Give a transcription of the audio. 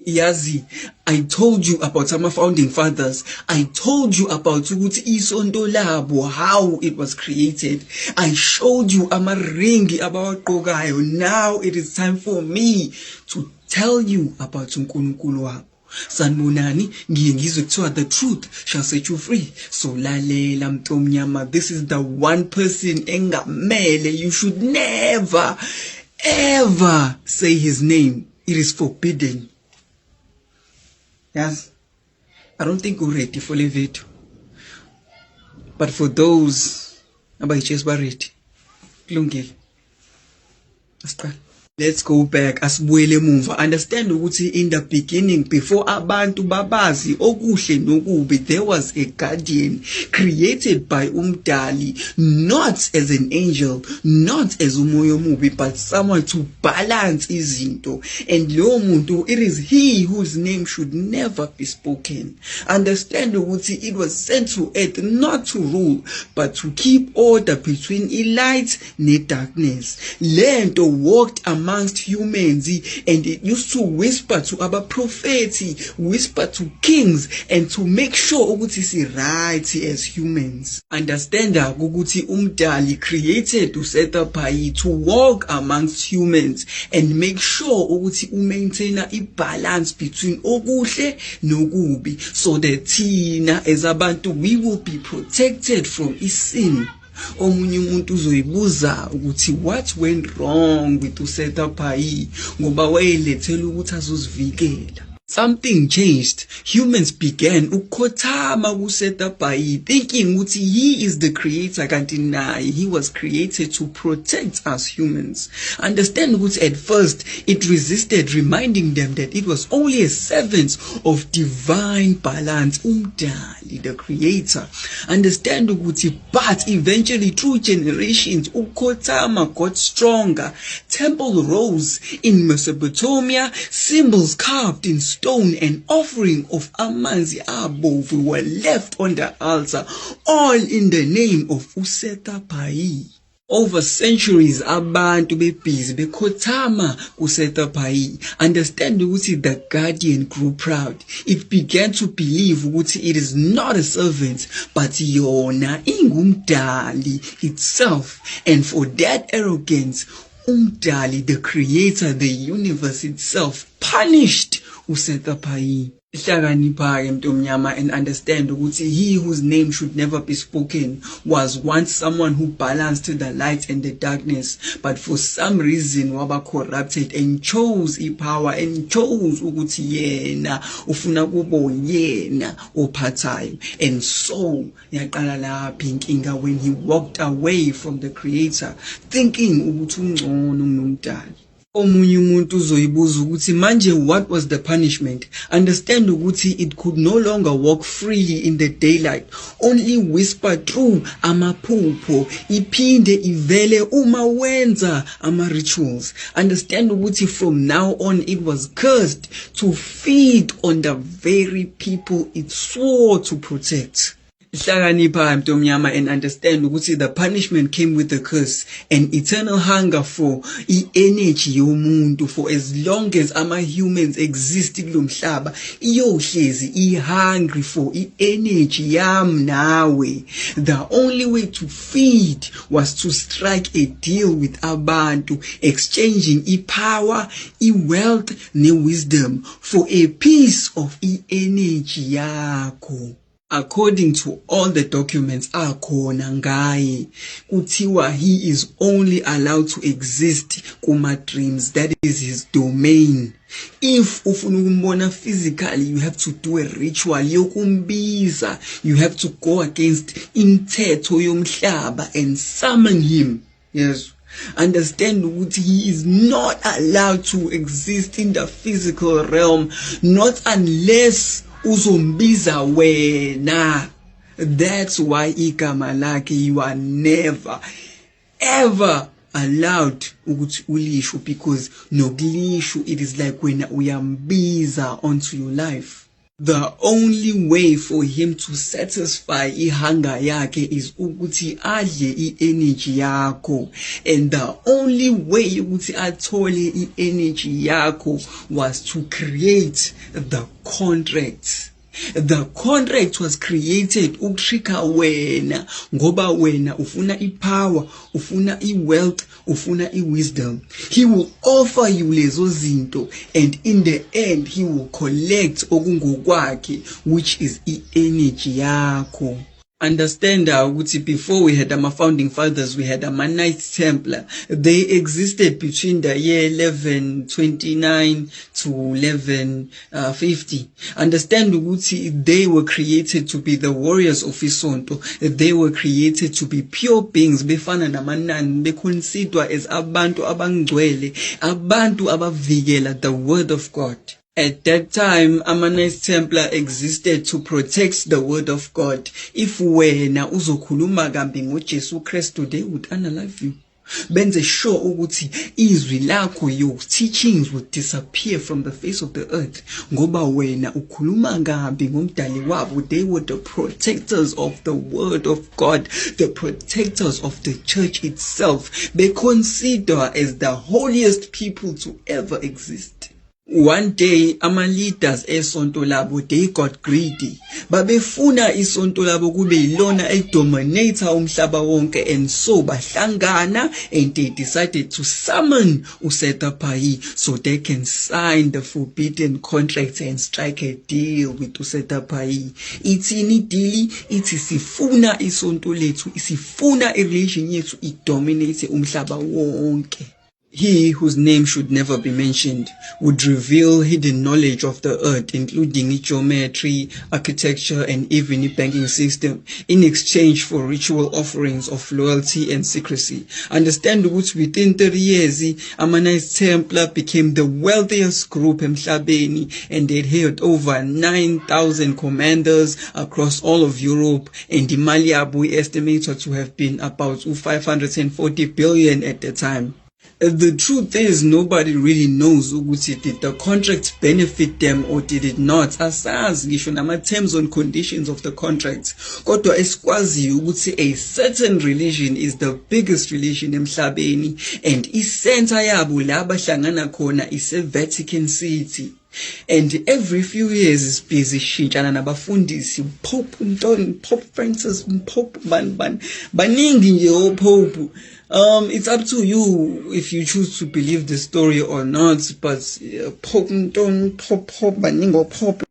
Yazi, I told you about some founding fathers. I told you about ukuthi isonto labo, how it was created. I showed you amaringi abawagqokayo. Now it is time for me to tell you about uNkulunkulu wabo. Sanibonani, ngiye ngizwe kuthiwa the truth shall set you free. So lalela mntomnyama, this is the one person engamele you should never ever say his name. It is forbidden. Yes, I don't think we're ready for the video. But for those abayitshesi ready, kulungile. Asiqale. Let's go back, asibuyele emuva. Understand ukuthi in the beginning, before abantu babazi okuhle nokubi, there was a guardian created by Umdali, not as an angel, not as umoya omubi, but someone to balance izinto. And lo muntu, it is he whose name should never be spoken. Understand ukuthi it was sent to earth not to rule, but to keep order between light and darkness. Lento walked amongst humans, and it used to whisper to our prophets, whisper to kings, and to make sure ukuthi si right as humans. Understand ukuthi Umdali created to set up to walk amongst humans and make sure ukuthi maintain a balance between okuhle nokubi, so that thina as abantu we will be protected from sin. Omunye umuntu uzoyibuza ukuthi what went wrong with uSethaphai ngoba wayelethela ukuthi azozivikela. Something changed. Humans began ukukhothama kuSethaphai, thinking ukuthi he is the creator, kanti naye he was created to protect us humans. Understand ukuthi at first it resisted, reminding them that it was only a servant of divine balance, Umdali, the creator. Understand ukuthi, but eventually through generations ukukhothama got stronger. Temple rose in Mesopotamia, symbols carved in stone and offering of amanzi abovu were left on the altar, all in the name of uSethaphai. Over centuries, abantu bebhizi bekhothama kuSethaphai. Understand ukuthi the guardian grew proud. It began to believe ukuthi it is not a servant, but yona ingumdali itself. And for that arrogance, Umdali, the creator, the universe itself, punished uSethaphai. Hlakanipha-ke mntomnyama, and understand ukuthi he whose name should never be spoken was once someone who balanced the light and the darkness, but for some reason waba corrupted and chose power and chose ukuthi yena ufuna kubo yena ophathayo. And so yaqala lapha inkinga when he walked away from the creator, thinking ukuthi ungcono kunomdali. Omunye umuntu uzoyibuza ukuthi manje what was the punishment? Understand ukuthi it could no longer walk freely in the daylight, only whisper through amaphupho, iphinde ivele uma wenza ama-rituals. Understand ukuthi from now on it was cursed to feed on the very people it swore to protect. Hlakanipha mntomnyama, and understand ukuthi the punishment came with a curse, an eternal hunger for energy yomuntu. For as long as humans exist kulomhlaba, iyohlezi hungry for energy yam nawe. The only way to feed was to strike a deal with abantu, exchanging power, wealth ne wisdom for a piece of energy yakho. According to all the documents akhona ngaye, kuthiwa he is only allowed to exist kuma dreams, that is his domain. If ufuna ukumbona physically, you have to do a ritual yokumbiza, you have to go against imithetho yomhlaba and summon him. Yes. Understand that he is not allowed to exist in the physical realm, not unless uzombiza wena. That's why igama lakhe you are never ever allowed ukuthi ulisho, because nokulisho it is like when uyambiza onto your life. The only way for him to satisfy ihunger yakhe is ukuthi adle i-energy yakho, and the only way ukuthi athole i-energy yakho was to create the contract. The contract was created ukutricka wena ngoba wena ufuna ipower, ufuna iwealth, ufuna iwisdom. He will offer you lezo zinto, and in the end he will collect okungokwakhe, which is i-energy yakho. Understand ukuthi before we had our founding fathers, we had our Knights Templar. They existed between the year 1129 to 1150. Understand ukuthi they were created to be the warriors of isonto. They were created to be pure beings. Befana namanani, beconsidered as abantu abangcwele, abantu abavikela the word of God. At that time, Knights Templar existed to protect the word of God. If wena uzokhuluma kambi ngoJesu Kristu, they would unalive you. Benze sure ukuthi izwi lakho, your teachings would disappear from the face of the earth. Ngoba wena ukhuluma kambi ngomdali wabo. They were the protectors of the word of God, the protectors of the church itself. They consider as the holiest people to ever exist. One day, ama leaders esonto labo, they got greedy. Babefuna isonto labo kube ilona dominator umhlaba wonke, and so bahlangana and they decided to summon uSetaphai so they can sign the forbidden contract and strike a deal with uSetaphai. Ithini deal? Ithi sifuna isonto lethu, sifuna ireligion yethu idominate umhlaba wonke. He, whose name should never be mentioned, would reveal hidden knowledge of the earth, including its geometry, architecture, and even its banking system, in exchange for ritual offerings of loyalty and secrecy. Understand that within 30 years, Knights Templar became the wealthiest group emhlabeni, and they had over 9,000 commanders across all of Europe, and the imali yabo estimated to have been about 540 billion at the time. The truth is, nobody really knows ukuthi did the contract benefit them or did it not. Asazi ngisho nama terms and conditions of the contract. Kodwa esikwaziyo ukuthi a certain religion is the biggest religion emhlabeni, and i-center yabo la bahlangana khona is a Vatican City. And every few years is busy shintshana nabafundisi, Pope Ntoni, Pope Francis, Pope baningi nje oPope. It's up to you if you choose to believe the story or not, but Pope Ntoni, Pope baningi oPope.